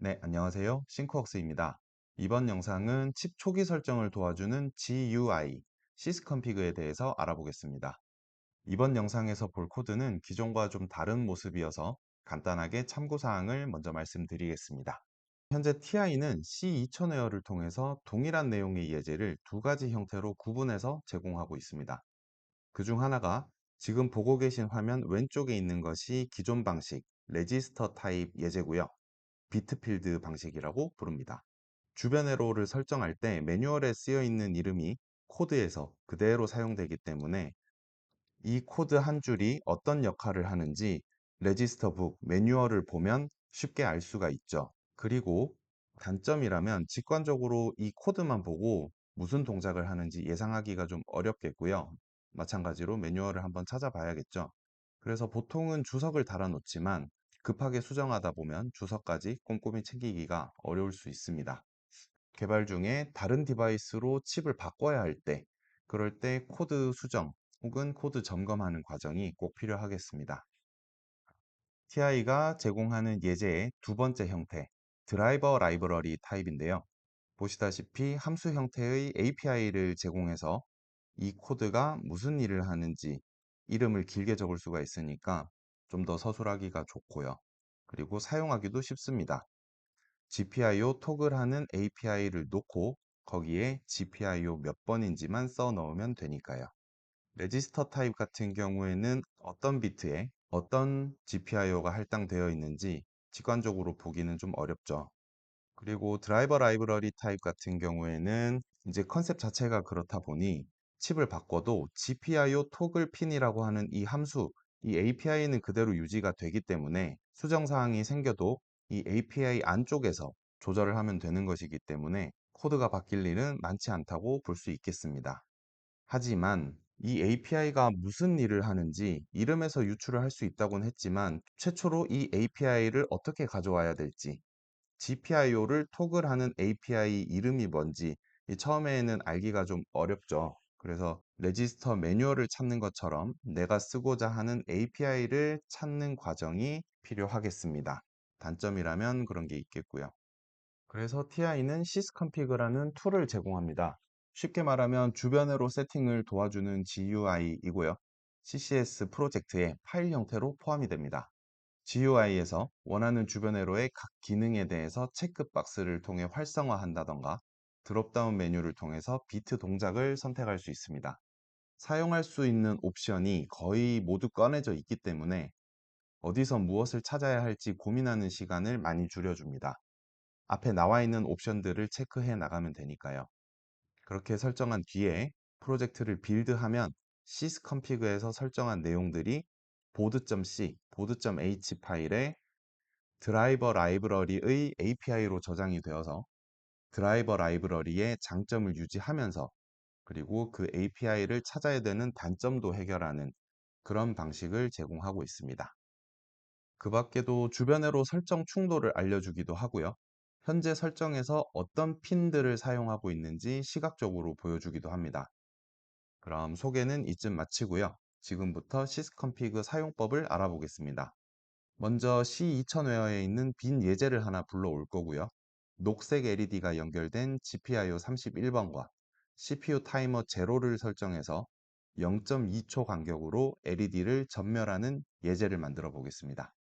네, 안녕하세요. 싱크웍스입니다. 이번 영상은 칩 초기 설정을 도와주는 GUI, 시스컨피그에 대해서 알아보겠습니다. 이번 영상에서 볼 코드는 기존과 좀 다른 모습이어서 간단하게 참고사항을 먼저 말씀드리겠습니다. 현재 TI는 C2000웨어를 통해서 동일한 내용의 예제를 두 가지 형태로 구분해서 제공하고 있습니다. 그중 하나가 지금 보고 계신 화면 왼쪽에 있는 것이 기존 방식, 레지스터 타입 예제고요. 비트필드 방식이라고 부릅니다. 주변 에로를 설정할 때 매뉴얼에 쓰여 있는 이름이 코드에서 그대로 사용되기 때문에 이 코드 한 줄이 어떤 역할을 하는지 레지스터 북 매뉴얼을 보면 쉽게 알 수가 있죠. 그리고 단점이라면 직관적으로 이 코드만 보고 무슨 동작을 하는지 예상하기가 좀 어렵겠고요. 마찬가지로 매뉴얼을 한번 찾아봐야겠죠. 그래서 보통은 주석을 달아 놓지만 급하게 수정하다 보면 주석까지 꼼꼼히 챙기기가 어려울 수 있습니다. 개발 중에 다른 디바이스로 칩을 바꿔야 할 때, 그럴 때 코드 수정 혹은 코드 점검하는 과정이 꼭 필요하겠습니다. TI가 제공하는 예제의 두 번째 형태, 드라이버 라이브러리 타입인데요. 보시다시피 함수 형태의 API를 제공해서 이 코드가 무슨 일을 하는지 이름을 길게 적을 수가 있으니까 좀 더 서술하기가 좋고요. 그리고 사용하기도 쉽습니다. GPIO 토글하는 API를 놓고 거기에 GPIO 몇 번인지만 써 넣으면 되니까요. 레지스터 타입 같은 경우에는 어떤 비트에 어떤 GPIO가 할당되어 있는지 직관적으로 보기는 좀 어렵죠. 그리고 드라이버 라이브러리 타입 같은 경우에는 이제 컨셉 자체가 그렇다 보니 칩을 바꿔도 GPIO 토글 핀이라고 하는 이 함수, 이 API는 그대로 유지가 되기 때문에 수정 사항이 생겨도 이 API 안쪽에서 조절을 하면 되는 것이기 때문에 코드가 바뀔 일은 많지 않다고 볼 수 있겠습니다. 하지만 이 API가 무슨 일을 하는지 이름에서 유추를 할 수 있다고는 했지만 최초로 이 API를 어떻게 가져와야 될지 GPIO를 토글하는 API 이름이 뭔지 처음에는 알기가 좀 어렵죠. 그래서 레지스터 매뉴얼을 찾는 것처럼 내가 쓰고자 하는 API를 찾는 과정이 필요하겠습니다. 단점이라면 그런 게 있겠고요. 그래서 TI는 시스컨피그라는 툴을 제공합니다. 쉽게 말하면 주변으로 세팅을 도와주는 GUI이고요. CCS 프로젝트의 파일 형태로 포함이 됩니다. GUI에서 원하는 주변 회로의 각 기능에 대해서 체크박스를 통해 활성화한다던가 드롭다운 메뉴를 통해서 비트 동작을 선택할 수 있습니다. 사용할 수 있는 옵션이 거의 모두 꺼내져 있기 때문에 어디서 무엇을 찾아야 할지 고민하는 시간을 많이 줄여줍니다. 앞에 나와 있는 옵션들을 체크해 나가면 되니까요. 그렇게 설정한 뒤에 프로젝트를 빌드하면 시스컨피그에서 설정한 내용들이 보드.c, 보드.h 파일에 드라이버 라이브러리의 API로 저장이 되어서 드라이버 라이브러리의 장점을 유지하면서 그리고 그 API를 찾아야 되는 단점도 해결하는 그런 방식을 제공하고 있습니다. 그 밖에도 주변으로 설정 충돌을 알려주기도 하고요. 현재 설정에서 어떤 핀들을 사용하고 있는지 시각적으로 보여주기도 합니다. 그럼 소개는 이쯤 마치고요. 지금부터 시스컨피그 사용법을 알아보겠습니다. 먼저 C2000웨어에 있는 빈 예제를 하나 불러올 거고요. 녹색 LED가 연결된 GPIO 31번과 CPU 타이머 0를 설정해서 0.2초 간격으로 LED를 전멸하는 예제를 만들어 보겠습니다.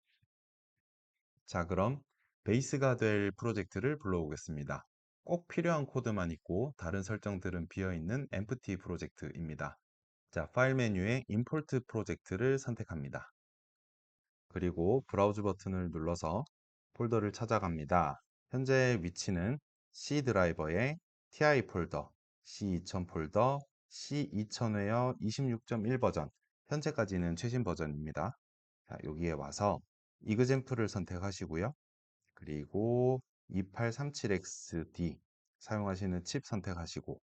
자, 그럼 베이스가 될 프로젝트를 불러오겠습니다. 꼭 필요한 코드만 있고 다른 설정들은 비어있는 empty 프로젝트입니다. 자, 파일 메뉴에 import 프로젝트를 선택합니다. 그리고 브라우즈 버튼을 눌러서 폴더를 찾아갑니다. 현재 위치는 C 드라이버의 TI 폴더, C2000 폴더, C2000웨어 26.1 버전, 현재까지는 최신 버전입니다. 자, 여기에 와서 이그젬플을 선택하시고요. 그리고 2837XD 사용하시는 칩 선택하시고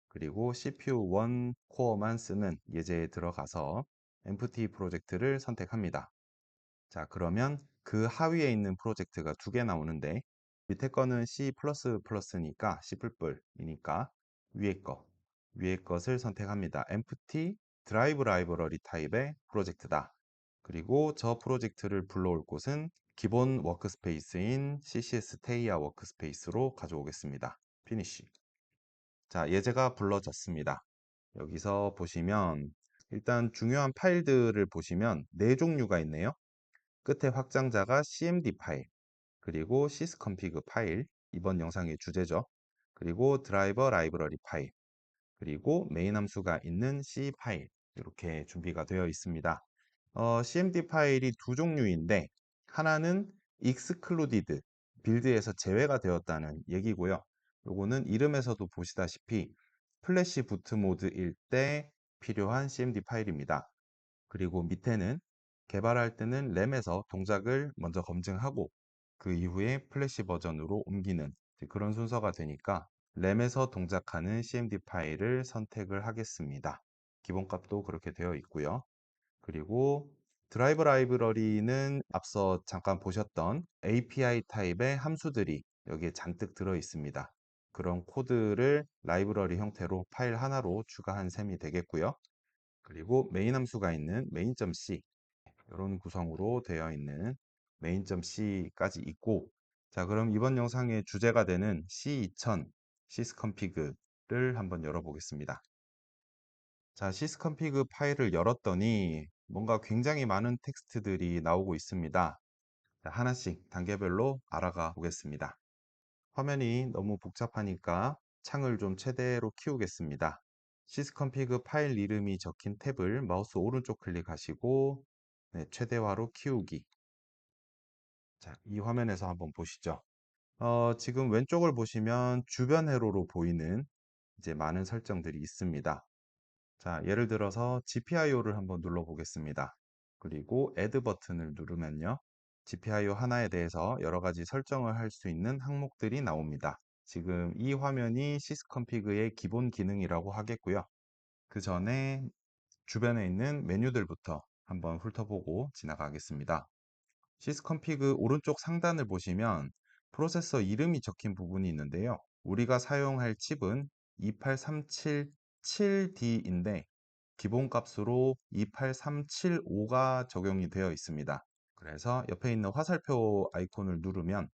그리고 CPU 1 코어만 쓰는 예제에 들어가서 empty 프로젝트를 선택합니다. 자, 그러면 그 하위에 있는 프로젝트가 두 개 나오는데 밑에 거는 C++니까 C++이니까 위에 것을 선택합니다. empty drive library 타입의 프로젝트다. 그리고 저 프로젝트를 불러올 곳은 기본 워크스페이스인 CCS 테이아 워크스페이스로 가져오겠습니다. 피니쉬. 자, 예제가 불러졌습니다. 여기서 보시면 일단 중요한 파일들을 보시면 네 종류가 있네요. 끝에 확장자가 CMD 파일, 그리고 sysconfig 파일, 이번 영상의 주제죠. 그리고 드라이버 라이브러리 파일, 그리고 메인 함수가 있는 C 파일, 이렇게 준비가 되어 있습니다. CMD 파일이 두 종류인데 하나는 excluded, 빌드에서 제외가 되었다는 얘기고요. 요거는 이름에서도 보시다시피 플래시 부트 모드일 때 필요한 CMD 파일입니다. 그리고 밑에는 개발할 때는 램에서 동작을 먼저 검증하고 그 이후에 플래시 버전으로 옮기는 그런 순서가 되니까 램에서 동작하는 CMD 파일을 선택을 하겠습니다. 기본값도 그렇게 되어 있고요. 그리고 드라이버 라이브러리는 앞서 잠깐 보셨던 API 타입의 함수들이 여기에 잔뜩 들어 있습니다. 그런 코드를 라이브러리 형태로 파일 하나로 추가한 셈이 되겠고요. 그리고 메인 함수가 있는 main.c, 이런 구성으로 되어 있는 main.c까지 있고, 자, 그럼 이번 영상의 주제가 되는 C2000 sysconfig를 한번 열어보겠습니다. 자, sysconfig 파일을 열었더니 뭔가 굉장히 많은 텍스트들이 나오고 있습니다. 자, 하나씩 단계별로 알아가 보겠습니다. 화면이 너무 복잡하니까 창을 좀 최대로 키우겠습니다. sysconfig 파일 이름이 적힌 탭을 마우스 오른쪽 클릭하시고, 네, 최대화로 키우기. 자, 이 화면에서 한번 보시죠. 지금 왼쪽을 보시면 주변 회로로 보이는 이제 많은 설정들이 있습니다. 자, 예를 들어서 GPIO를 한번 눌러 보겠습니다. 그리고 Add 버튼을 누르면요. GPIO 하나에 대해서 여러 가지 설정을 할 수 있는 항목들이 나옵니다. 지금 이 화면이 sysconfig의 기본 기능이라고 하겠고요. 그 전에 주변에 있는 메뉴들부터 한번 훑어보고 지나가겠습니다. sysconfig 오른쪽 상단을 보시면 프로세서 이름이 적힌 부분이 있는데요. 우리가 사용할 칩은 28377D인데 기본값으로 28375가 적용이 되어 있습니다. 그래서 옆에 있는 화살표 아이콘을 누르면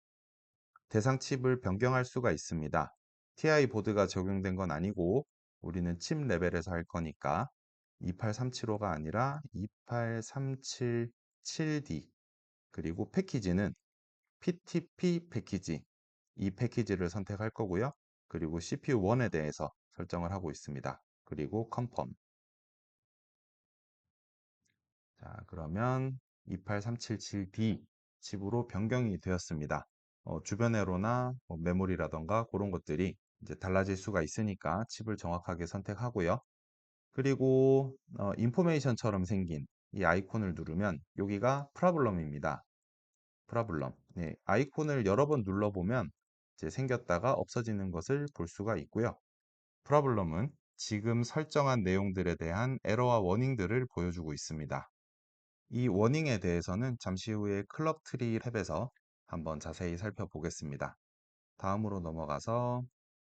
대상 칩을 변경할 수가 있습니다. TI 보드가 적용된 건 아니고 우리는 칩 레벨에서 할 거니까 28375가 아니라 28377D, 그리고 패키지는 PTP 패키지, 이 패키지를 선택할 거고요. 그리고 CPU1에 대해서 설정을 하고 있습니다. 그리고 confirm. 자, 그러면 28377D 칩으로 변경이 되었습니다. 주변 회로나 메모리라던가 그런 것들이 이제 달라질 수가 있으니까 칩을 정확하게 선택하고요. 그리고 인포메이션처럼 생긴 이 아이콘을 누르면 여기가 프로블럼입니다. 프로블럼. 네, 아이콘을 여러 번 눌러보면 이제 생겼다가 없어지는 것을 볼 수가 있고요. 프로블럼은 지금 설정한 내용들에 대한 에러와 워닝들을 보여주고 있습니다. 이 워닝에 대해서는 잠시 후에 클럭 트리 탭에서 한번 자세히 살펴보겠습니다. 다음으로 넘어가서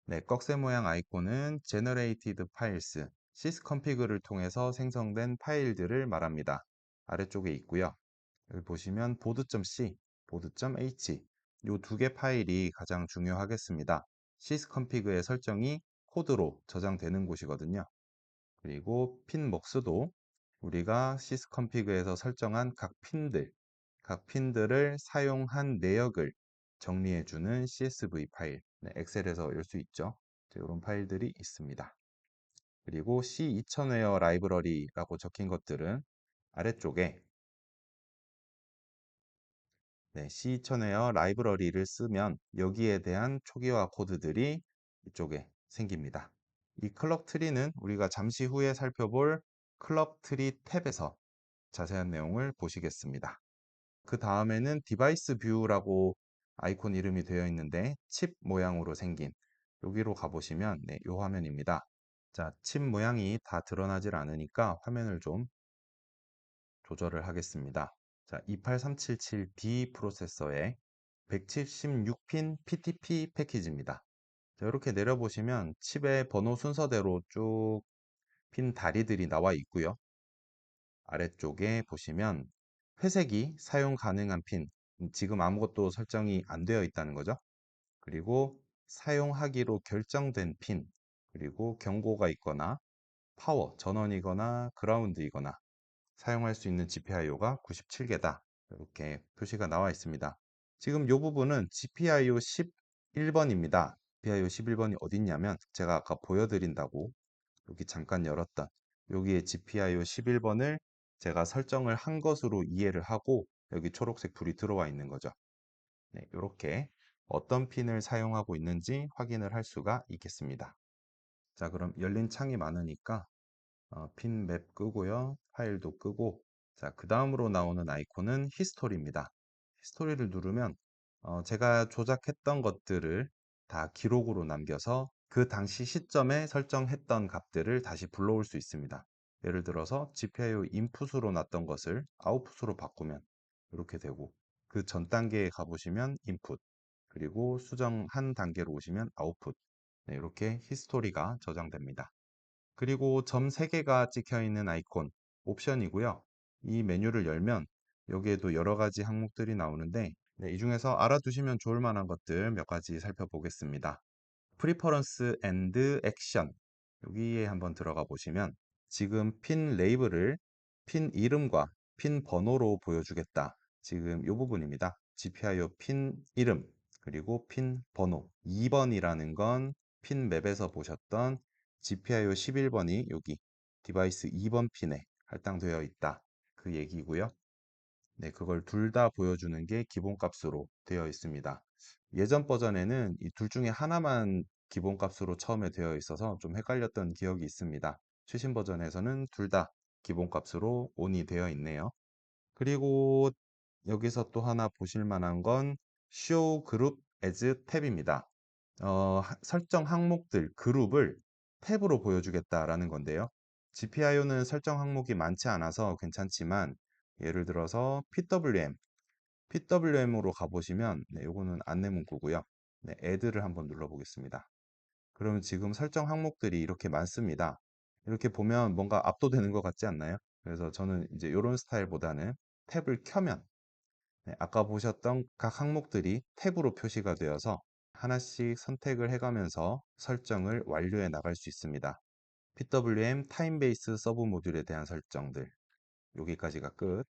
네, 꺽쇠 모양 아이콘은 Generated Files, sysconfig를 통해서 생성된 파일들을 말합니다. 아래쪽에 있고요. 여기 보시면 board.c, board.h, 이 두 개 파일이 가장 중요하겠습니다. sysconfig의 설정이 코드로 저장되는 곳이거든요. 그리고 핀 목수도 우리가 sysconfig에서 설정한 각 핀들을 사용한 내역을 정리해주는 CSV 파일, 네, 엑셀에서 열 수 있죠. 이런 파일들이 있습니다. 그리고 C2000웨어 라이브러리라고 적힌 것들은 아래쪽에 네, C2000웨어 라이브러리를 쓰면 여기에 대한 초기화 코드들이 이쪽에 생깁니다. 이 클럭 트리는 우리가 잠시 후에 살펴볼 클럭 트리 탭에서 자세한 내용을 보시겠습니다. 그 다음에는 디바이스 뷰라고 아이콘 이름이 되어 있는데 칩 모양으로 생긴 여기로 가보시면 네, 이 화면입니다. 자, 칩 모양이 다 드러나질 않으니까 화면을 좀 조절을 하겠습니다. 자, 28377D 프로세서의 176핀 PTP 패키지입니다. 자, 이렇게 내려보시면 칩의 번호 순서대로 쭉 핀 다리들이 나와 있고요. 아래쪽에 보시면 회색이 사용 가능한 핀, 지금 아무것도 설정이 안 되어 있다는 거죠. 그리고 사용하기로 결정된 핀, 그리고 경고가 있거나 파워, 전원이거나 그라운드이거나 사용할 수 있는 GPIO가 97개다. 이렇게 표시가 나와 있습니다. 지금 이 부분은 GPIO 11번입니다. GPIO 11번이 어디 있냐면 제가 아까 보여드린다고 여기 잠깐 열었던 여기에 GPIO 11번을 제가 설정을 한 것으로 이해를 하고 여기 초록색 불이 들어와 있는 거죠. 네, 이렇게 어떤 핀을 사용하고 있는지 확인을 할 수가 있겠습니다. 자, 그럼 열린 창이 많으니까 핀 맵 끄고요. 파일도 끄고 자, 그 다음으로 나오는 아이콘은 히스토리입니다. 히스토리를 누르면 제가 조작했던 것들을 다 기록으로 남겨서 그 당시 시점에 설정했던 값들을 다시 불러올 수 있습니다. 예를 들어서 GPIO 인풋으로 놨던 것을 아웃풋으로 바꾸면 이렇게 되고 그 전 단계에 가보시면 인풋 그리고 수정 한 단계로 오시면 아웃풋 네, 이렇게 히스토리가 저장됩니다. 그리고 점 3개가 찍혀 있는 아이콘 옵션이고요. 이 메뉴를 열면 여기에도 여러 가지 항목들이 나오는데 네, 이 중에서 알아두시면 좋을 만한 것들 몇 가지 살펴보겠습니다. Preference and Action 여기에 한번 들어가 보시면 지금 핀 레이블을 핀 이름과 핀 번호로 보여주겠다. 지금 이 부분입니다. GPIO 핀 이름 그리고 핀 번호 2번이라는 건 핀 맵에서 보셨던 GPIO 11번이 여기 디바이스 2번 핀에 할당되어 있다. 그 얘기고요. 네, 그걸 둘 다 보여주는 게 기본값으로 되어 있습니다. 예전 버전에는 이 둘 중에 하나만 기본값으로 처음에 되어 있어서 좀 헷갈렸던 기억이 있습니다. 최신 버전에서는 둘 다 기본값으로 온이 되어 있네요. 그리고 여기서 또 하나 보실 만한 건 Show Group as 탭입니다. 설정 항목들, 그룹을 탭으로 보여주겠다라는 건데요. GPIO는 설정 항목이 많지 않아서 괜찮지만 예를 들어서 PWM으로 가보시면 네, 요거는 안내 문구고요. 네, Add를 한번 눌러보겠습니다. 그러면 지금 설정 항목들이 이렇게 많습니다. 이렇게 보면 뭔가 압도되는 것 같지 않나요? 그래서 저는 이제 이런 스타일보다는 탭을 켜면 네, 아까 보셨던 각 항목들이 탭으로 표시가 되어서 하나씩 선택을 해가면서 설정을 완료해 나갈 수 있습니다. PWM 타임베이스 서브 모듈에 대한 설정들 여기까지가 끝.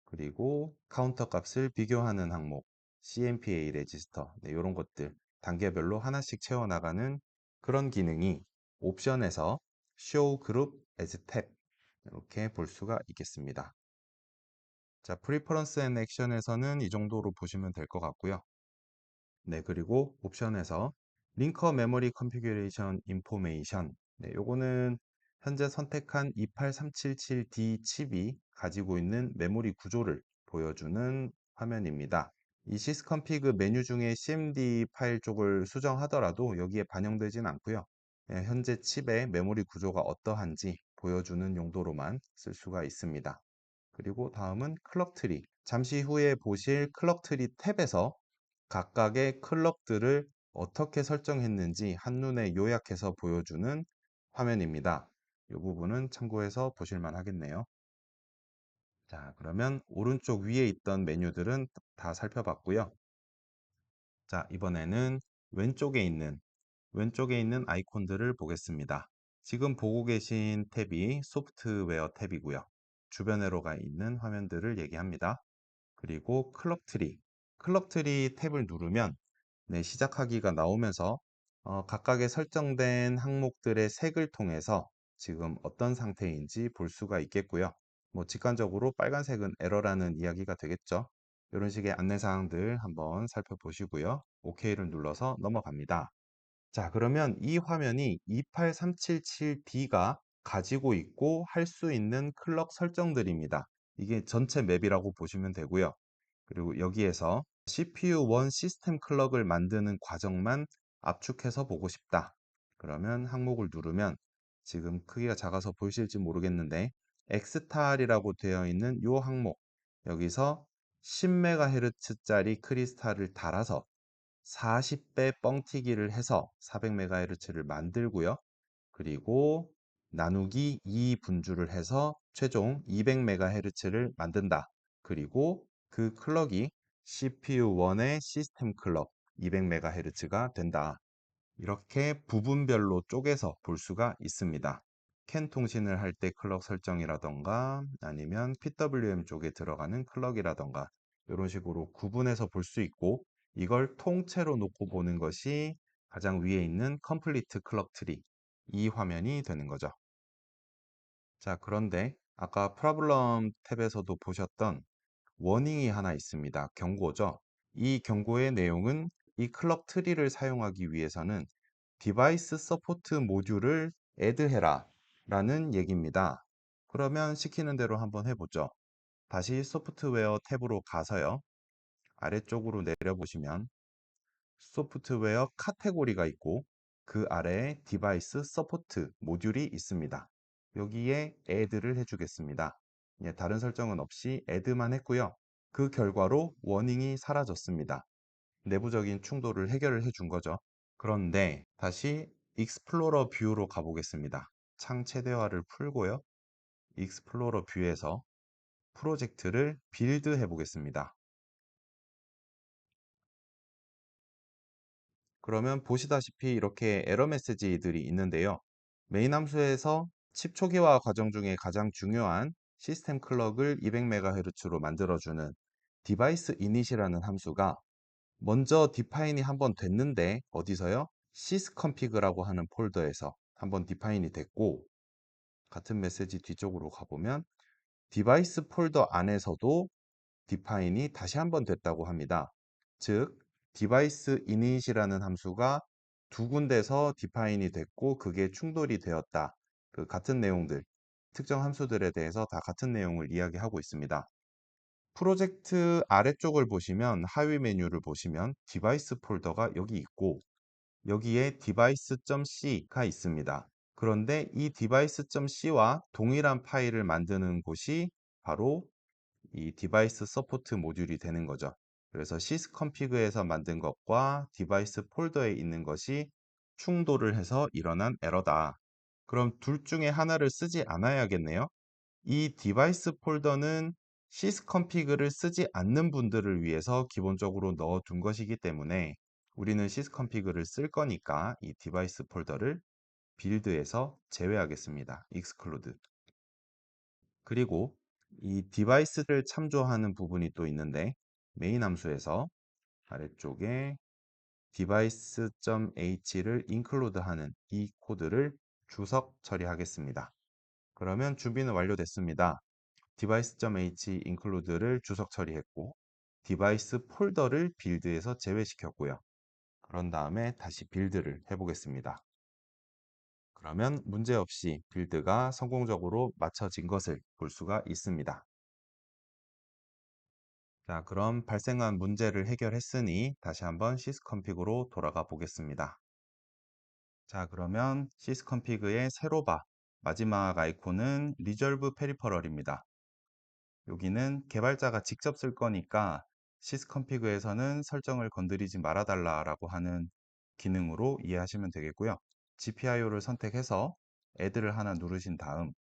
그리고 카운터 값을 비교하는 항목 CMPA 레지스터 네, 이런 것들 단계별로 하나씩 채워나가는 그런 기능이 옵션에서 Show Group as Tab 이렇게 볼 수가 있겠습니다. 자, Preference and Action에서는 이 정도로 보시면 될 것 같고요. 네, 그리고 옵션에서 링커 메모리 컨피규레이션 인포메이션 네, 요거는 현재 선택한 28377D 칩이 가지고 있는 메모리 구조를 보여주는 화면입니다. 이 시스컨피그 메뉴 중에 CMD 파일 쪽을 수정하더라도 여기에 반영되진 않고요. 현재 칩의 메모리 구조가 어떠한지 보여주는 용도로만 쓸 수가 있습니다. 그리고 다음은 클럭 트리. 잠시 후에 보실 클럭 트리 탭에서 각각의 클럭들을 어떻게 설정했는지 한눈에 요약해서 보여주는 화면입니다. 이 부분은 참고해서 보실만 하겠네요. 자, 그러면 오른쪽 위에 있던 메뉴들은 다 살펴봤고요. 자, 이번에는 왼쪽에 있는 아이콘들을 보겠습니다. 지금 보고 계신 탭이 소프트웨어 탭이고요. 주변으로 가 있는 화면들을 얘기합니다. 그리고 클럭 트리 탭을 누르면 네, 시작하기가 나오면서 각각의 설정된 항목들의 색을 통해서 지금 어떤 상태인지 볼 수가 있겠고요. 뭐 직관적으로 빨간색은 에러라는 이야기가 되겠죠. 이런 식의 안내사항들 한번 살펴보시고요. OK를 눌러서 넘어갑니다. 자, 그러면 이 화면이 28377D가 가지고 있고 할 수 있는 클럭 설정들입니다. 이게 전체 맵이라고 보시면 되고요. 그리고 여기에서 CPU1 시스템 클럭을 만드는 과정만 압축해서 보고 싶다. 그러면 항목을 누르면 지금 크기가 작아서 보이실지 모르겠는데 X탈이라고 되어 있는 이 항목 여기서 10MHz짜리 크리스탈을 달아서 40배 뻥튀기를 해서 400MHz를 만들고요. 그리고 나누기 2 분주를 해서 최종 200MHz를 만든다. 그리고 그 클럭이 CPU1의 시스템 클럭 200MHz가 된다. 이렇게 부분별로 쪼개서 볼 수가 있습니다. 캔 통신을 할 때 클럭 설정이라던가 아니면 PWM 쪽에 들어가는 클럭이라던가 이런 식으로 구분해서 볼 수 있고, 이걸 통째로 놓고 보는 것이 가장 위에 있는 컴플리트 클럭 트리, 이 화면이 되는 거죠. 자, 그런데 아까 프로블럼 탭에서도 보셨던 워닝이 하나 있습니다. 경고죠. 이 경고의 내용은 이 클럭 트리를 사용하기 위해서는 디바이스 서포트 모듈을 애드해라 라는 얘기입니다. 그러면 시키는 대로 한번 해보죠. 다시 소프트웨어 탭으로 가서요. 아래쪽으로 내려보시면 소프트웨어 카테고리가 있고 그 아래에 디바이스 서포트 모듈이 있습니다. 여기에 add를 해주겠습니다. 예, 다른 설정은 없이 add만 했고요. 그 결과로 워닝이 사라졌습니다. 내부적인 충돌을 해결을 해준 거죠. 그런데 다시 익스플로러 뷰로 가보겠습니다. 창 최대화를 풀고요. 익스플로러 뷰에서 프로젝트를 빌드 해보겠습니다. 그러면 보시다시피 이렇게 에러 메시지들이 있는데요. 메인 함수에서 칩 초기화 과정 중에 가장 중요한 시스템 클럭을 200MHz로 만들어주는 디바이스 이닛이라는 함수가 먼저 디파인이 한번 됐는데 어디서요? sysconfig라고 하는 폴더에서 한번 디파인이 됐고, 같은 메시지 뒤쪽으로 가보면 디바이스 폴더 안에서도 디파인이 다시 한번 됐다고 합니다. 즉, 디바이스 init이라는 함수가 두 군데서 디파인이 됐고 그게 충돌이 되었다. 그 같은 내용들, 특정 함수들에 대해서 다 같은 내용을 이야기하고 있습니다. 프로젝트 아래쪽을 보시면 하위 메뉴를 보시면 디바이스 폴더가 여기 있고 여기에 device.c가 있습니다. 그런데 이 device.c와 동일한 파일을 만드는 곳이 바로 이 디바이스 서포트 모듈이 되는 거죠. 그래서 sysconfig에서 만든 것과 디바이스 폴더에 있는 것이 충돌을 해서 일어난 에러다. 그럼 둘 중에 하나를 쓰지 않아야겠네요. 이 디바이스 폴더는 sysconfig를 쓰지 않는 분들을 위해서 기본적으로 넣어둔 것이기 때문에 우리는 sysconfig를 쓸 거니까 이 디바이스 폴더를 빌드에서 제외하겠습니다. exclude. 그리고 이 디바이스를 참조하는 부분이 또 있는데 메인 함수에서 아래쪽에 device.h를 include 하는 이 코드를 주석 처리하겠습니다. 그러면 준비는 완료됐습니다. device.h include를 주석 처리했고 디바이스 폴더를 빌드에서 제외시켰고요. 그런 다음에 다시 빌드를 해보겠습니다. 그러면 문제없이 빌드가 성공적으로 마쳐진 것을 볼 수가 있습니다. 자, 그럼 발생한 문제를 해결했으니 다시 한번 sysconfig로 돌아가 보겠습니다. 자, 그러면 sysconfig의 세로바 마지막 아이콘은 resolve peripheral입니다. 여기는 개발자가 직접 쓸 거니까 sysconfig에서는 설정을 건드리지 말아달라라고 하는 기능으로 이해하시면 되겠고요. GPIO를 선택해서 add를 하나 누르신 다음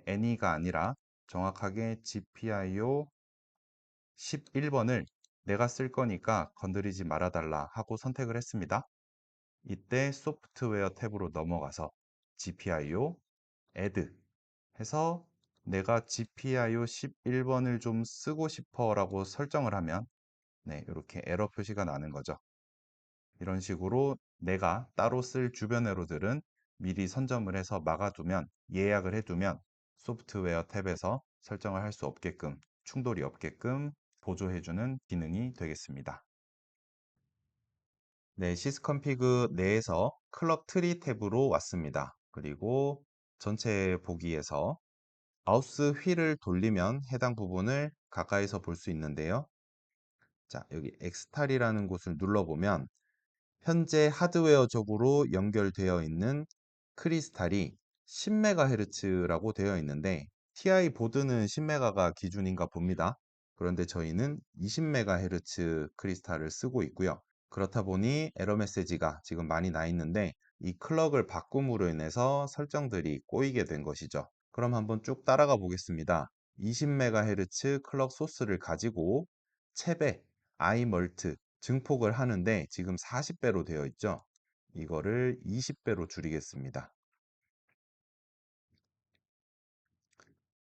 any가 아니라 정확하게 GPIO 11번을 내가 쓸 거니까 건드리지 말아달라 하고 선택을 했습니다. 이때 소프트웨어 탭으로 넘어가서 GPIO add 해서 내가 GPIO 11번을 좀 쓰고 싶어 라고 설정을 하면 이렇게 에러 표시가 나는 거죠. 이런 식으로 내가 따로 쓸 주변 에러들은 미리 선점을 해서 막아두면, 예약을 해두면 소프트웨어 탭에서 설정을 할 수 없게끔, 충돌이 없게끔 보조해주는 기능이 되겠습니다. 네, sysconfig 내에서 클럭 트리 탭으로 왔습니다. 그리고 전체 보기에서 마우스 휠을 돌리면 해당 부분을 가까이서 볼 수 있는데요. 자, 여기 엑스탈이라는 곳을 눌러보면 현재 하드웨어적으로 연결되어 있는 크리스탈이 10MHz라고 되어 있는데 TI 보드는 10MHz가 기준인가 봅니다. 그런데 저희는 20MHz 크리스탈을 쓰고 있고요. 그렇다 보니 에러 메시지가 지금 많이 나 있는데 이 클럭을 바꿈으로 인해서 설정들이 꼬이게 된 것이죠. 그럼 한번 쭉 따라가 보겠습니다. 20MHz 클럭 소스를 가지고 챕에 iMult 증폭을 하는데 지금 40배로 되어 있죠. 이거를 20배로 줄이겠습니다.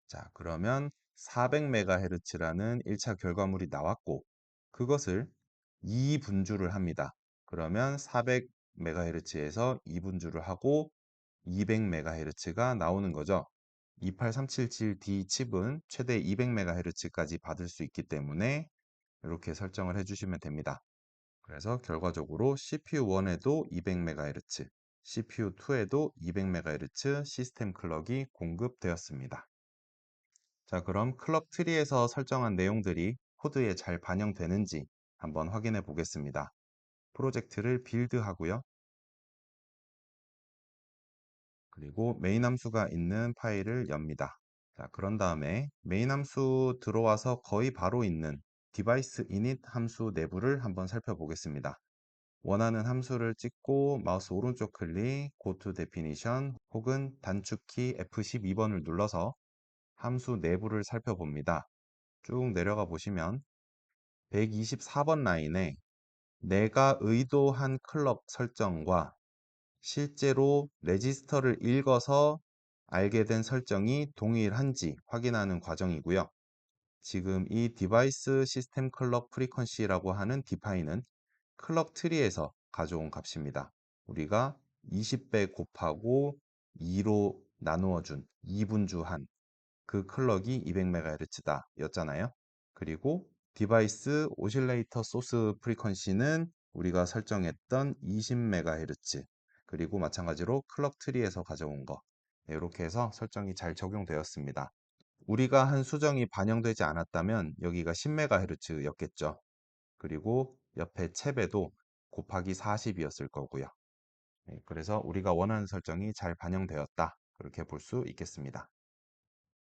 자, 그러면 400MHz라는 1차 결과물이 나왔고 그것을 2분주를 합니다. 그러면 400MHz에서 2분주를 하고 200MHz가 나오는 거죠. 28377D 칩은 최대 200MHz까지 받을 수 있기 때문에 이렇게 설정을 해주시면 됩니다. 그래서 결과적으로 CPU1에도 200MHz, CPU2에도 200MHz 시스템 클럭이 공급되었습니다. 자, 그럼 클럭 트리에서 설정한 내용들이 코드에 잘 반영되는지 한번 확인해 보겠습니다. 프로젝트를 빌드하고요. 그리고 메인 함수가 있는 파일을 엽니다. 자, 그런 다음에 메인 함수 들어와서 거의 바로 있는 device init 함수 내부를 한번 살펴보겠습니다. 원하는 함수를 찍고 마우스 오른쪽 클릭, go to definition 혹은 단축키 F12번을 눌러서 함수 내부를 살펴봅니다. 쭉 내려가 보시면 124번 라인에 내가 의도한 클럭 설정과 실제로 레지스터를 읽어서 알게 된 설정이 동일한지 확인하는 과정이고요. 지금 이 디바이스 시스템 클럭 프리퀀시라고 하는 디파인은 클럭 트리에서 가져온 값입니다. 우리가 20배 곱하고 2로 나누어 준 2분주한 그 클럭이 200MHz다 였잖아요. 그리고 디바이스 오실레이터 소스 프리퀀시는 우리가 설정했던 20MHz 그리고 마찬가지로 클럭 트리에서 가져온 거 이렇게 해서 설정이 잘 적용되었습니다. 우리가 한 수정이 반영되지 않았다면 여기가 10MHz였겠죠. 그리고 옆에 챕에도 곱하기 40이었을 거고요. 그래서 우리가 원하는 설정이 잘 반영되었다. 그렇게 볼 수 있겠습니다.